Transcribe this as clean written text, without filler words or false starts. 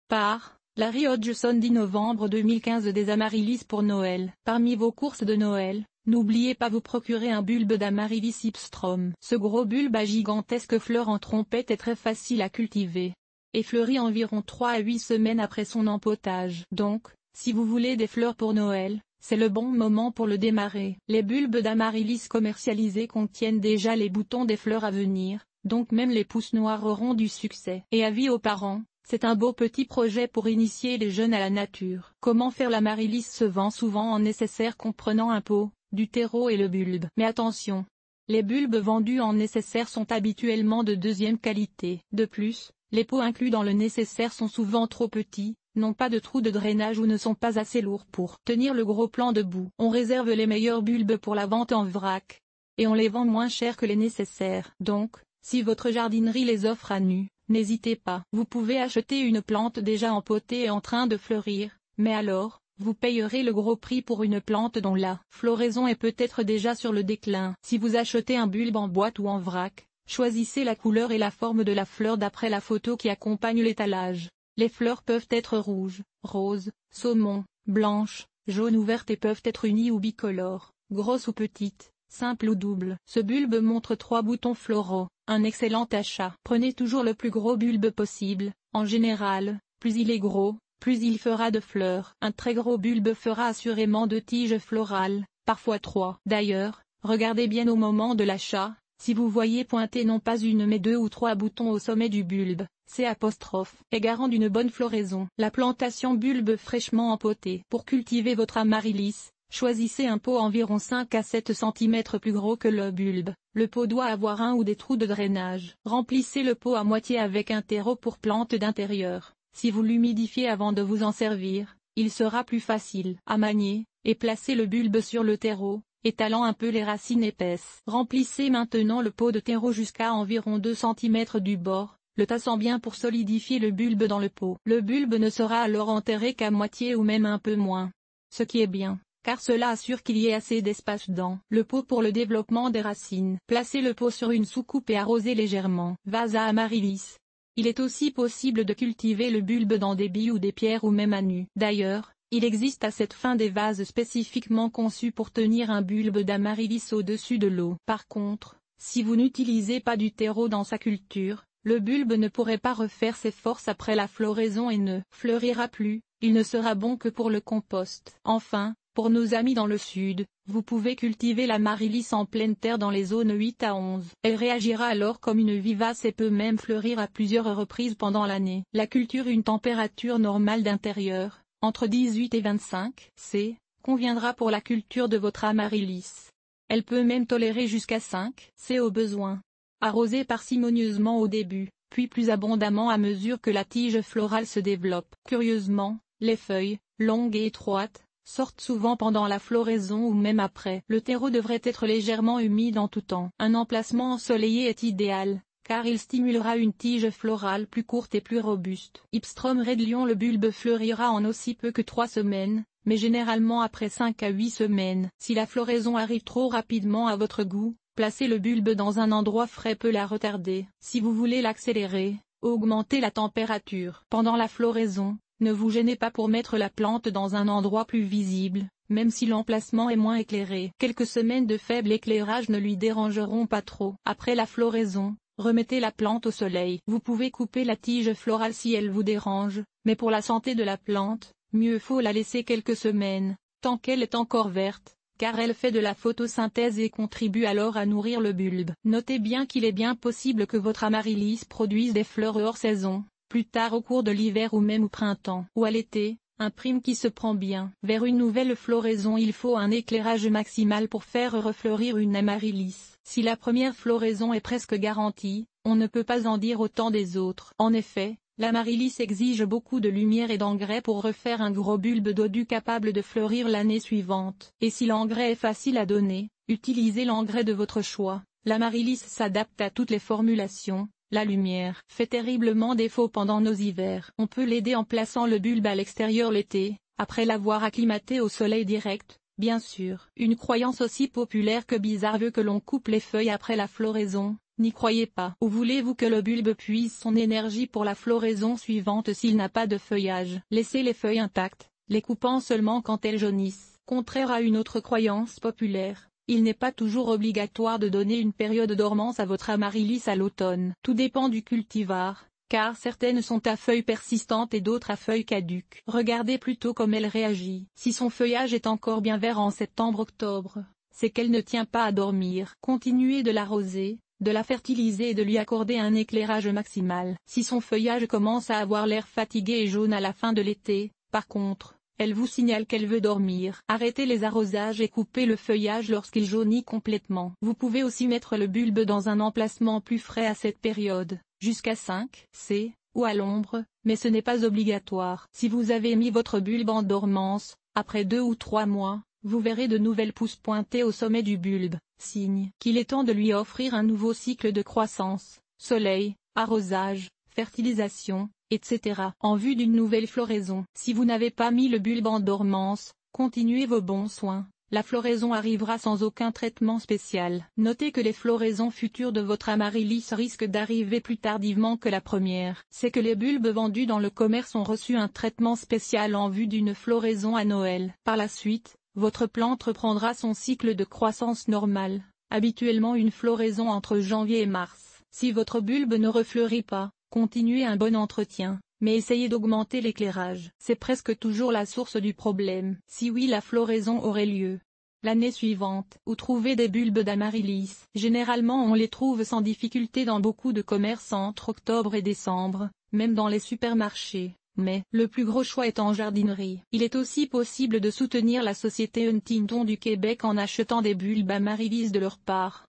Par Larry Hodgson 10 novembre 2015 des amaryllis pour Noël. Parmi vos courses de Noël, n'oubliez pas vous procurer un bulbe d'Amaryllis hypstrom. Ce gros bulbe à gigantesques fleurs en trompette est très facile à cultiver et fleurit environ 3 à 8 semaines après son empotage. Donc, si vous voulez des fleurs pour Noël, c'est le bon moment pour le démarrer. Les bulbes d'Amaryllis commercialisés contiennent déjà les boutons des fleurs à venir, donc même les pousses noires auront du succès. Et avis aux parents, c'est un beau petit projet pour initier les jeunes à la nature. Comment faire l'Amaryllis se vend souvent en nécessaire comprenant un pot, du terreau et le bulbe. Mais attention, les bulbes vendus en nécessaire sont habituellement de deuxième qualité. De plus, les pots inclus dans le nécessaire sont souvent trop petits, n'ont pas de trou de drainage ou ne sont pas assez lourds pour tenir le gros plan debout. On réserve les meilleurs bulbes pour la vente en vrac, et on les vend moins cher que les nécessaires. Donc, si votre jardinerie les offre à nu, n'hésitez pas. Vous pouvez acheter une plante déjà empotée et en train de fleurir, mais alors, vous payerez le gros prix pour une plante dont la floraison est peut-être déjà sur le déclin. Si vous achetez un bulbe en boîte ou en vrac, choisissez la couleur et la forme de la fleur d'après la photo qui accompagne l'étalage. Les fleurs peuvent être rouges, roses, saumon, blanches, jaunes ou vertes et peuvent être unies ou bicolores, grosses ou petites, simples ou doubles. Ce bulbe montre 3 boutons floraux, un excellent achat. Prenez toujours le plus gros bulbe possible, en général, plus il est gros, plus il fera de fleurs. Un très gros bulbe fera assurément 2 tiges florales, parfois 3. D'ailleurs, regardez bien au moment de l'achat, si vous voyez pointer non pas une mais 2 ou 3 boutons au sommet du bulbe, c'est est garant d'une bonne floraison. La plantation bulbe fraîchement empoté. Pour cultiver votre amaryllis, choisissez un pot environ 5 à 7 cm plus gros que le bulbe. Le pot doit avoir un ou des trous de drainage. Remplissez le pot à moitié avec un terreau pour plantes d'intérieur. Si vous l'humidifiez avant de vous en servir, il sera plus facile à manier, et placez le bulbe sur le terreau, étalant un peu les racines épaisses. Remplissez maintenant le pot de terreau jusqu'à environ 2 cm du bord, le tassant bien pour solidifier le bulbe dans le pot. Le bulbe ne sera alors enterré qu'à moitié ou même un peu moins. Ce qui est bien, car cela assure qu'il y ait assez d'espace dans le pot pour le développement des racines. Placez le pot sur une soucoupe et arrosez légèrement. Vase à amaryllis. Il est aussi possible de cultiver le bulbe dans des billes ou des pierres ou même à nu. D'ailleurs, il existe à cette fin des vases spécifiquement conçus pour tenir un bulbe d'amaryllis au-dessus de l'eau. Par contre, si vous n'utilisez pas du terreau dans sa culture, le bulbe ne pourrait pas refaire ses forces après la floraison et ne fleurira plus, il ne sera bon que pour le compost. Enfin, pour nos amis dans le sud, vous pouvez cultiver l'amaryllis en pleine terre dans les zones 8 à 11. Elle réagira alors comme une vivace et peut même fleurir à plusieurs reprises pendant l'année. La culture une température normale d'intérieur, entre 18 et 25 C, conviendra pour la culture de votre amaryllis. Elle peut même tolérer jusqu'à 5 C au besoin. Arrosez parcimonieusement au début, puis plus abondamment à mesure que la tige florale se développe. Curieusement, les feuilles, longues et étroites, sortent souvent pendant la floraison ou même après. Le terreau devrait être légèrement humide en tout temps. Un emplacement ensoleillé est idéal, car il stimulera une tige florale plus courte et plus robuste. Hypstrom Red Lion. Le bulbe fleurira en aussi peu que 3 semaines, mais généralement après 5 à 8 semaines. Si la floraison arrive trop rapidement à votre goût, placez le bulbe dans un endroit frais peut la retarder. Si vous voulez l'accélérer, augmentez la température. Pendant la floraison, ne vous gênez pas pour mettre la plante dans un endroit plus visible, même si l'emplacement est moins éclairé. Quelques semaines de faible éclairage ne lui dérangeront pas trop. Après la floraison, remettez la plante au soleil. Vous pouvez couper la tige florale si elle vous dérange, mais pour la santé de la plante, mieux faut la laisser quelques semaines, tant qu'elle est encore verte, car elle fait de la photosynthèse et contribue alors à nourrir le bulbe. Notez bien qu'il est bien possible que votre amaryllis produise des fleurs hors saison, plus tard au cours de l'hiver ou même au printemps. Ou à l'été, un prime qui se prend bien. Vers une nouvelle floraison il faut un éclairage maximal pour faire refleurir une amaryllis. Si la première floraison est presque garantie, on ne peut pas en dire autant des autres. En effet, l'amaryllis exige beaucoup de lumière et d'engrais pour refaire un gros bulbe dodu capable de fleurir l'année suivante. Et si l'engrais est facile à donner, utilisez l'engrais de votre choix. L'amaryllis s'adapte à toutes les formulations. La lumière fait terriblement défaut pendant nos hivers. On peut l'aider en plaçant le bulbe à l'extérieur l'été, après l'avoir acclimaté au soleil direct, bien sûr. Une croyance aussi populaire que bizarre veut que l'on coupe les feuilles après la floraison, N'y croyez pas. Ou voulez-vous que le bulbe puise son énergie pour la floraison suivante s'il n'a pas de feuillage? Laissez les feuilles intactes, les coupant seulement quand elles jaunissent. Contraire à une autre croyance populaire, il n'est pas toujours obligatoire de donner une période de dormance à votre amaryllis à l'automne. Tout dépend du cultivar, car certaines sont à feuilles persistantes et d'autres à feuilles caduques. Regardez plutôt comme elle réagit. Si son feuillage est encore bien vert en septembre-octobre, c'est qu'elle ne tient pas à dormir. Continuez de l'arroser, de la fertiliser et de lui accorder un éclairage maximal. Si son feuillage commence à avoir l'air fatigué et jaune à la fin de l'été, par contre, elle vous signale qu'elle veut dormir. Arrêtez les arrosages et coupez le feuillage lorsqu'il jaunit complètement. Vous pouvez aussi mettre le bulbe dans un emplacement plus frais à cette période, jusqu'à 5 c, ou à l'ombre, mais ce n'est pas obligatoire. Si vous avez mis votre bulbe en dormance, après 2 ou 3 mois, vous verrez de nouvelles pousses pointer au sommet du bulbe, signe qu'il est temps de lui offrir un nouveau cycle de croissance, soleil, arrosage, fertilisation, etc. en vue d'une nouvelle floraison. Si vous n'avez pas mis le bulbe en dormance, continuez vos bons soins. La floraison arrivera sans aucun traitement spécial. Notez que les floraisons futures de votre amaryllis risquent d'arriver plus tardivement que la première. C'est que les bulbes vendus dans le commerce ont reçu un traitement spécial en vue d'une floraison à Noël. Par la suite, votre plante reprendra son cycle de croissance normal, habituellement une floraison entre janvier et mars. Si votre bulbe ne refleurit pas, continuez un bon entretien, mais essayez d'augmenter l'éclairage. C'est presque toujours la source du problème. Si oui, la floraison aurait lieu l'année suivante. Où trouver des bulbes d'amaryllis? Généralement on les trouve sans difficulté dans beaucoup de commerces entre octobre et décembre, même dans les supermarchés. Mais le plus gros choix est en jardinerie. Il est aussi possible de soutenir la société Huntington du Québec en achetant des bulbes amaryllis de leur part.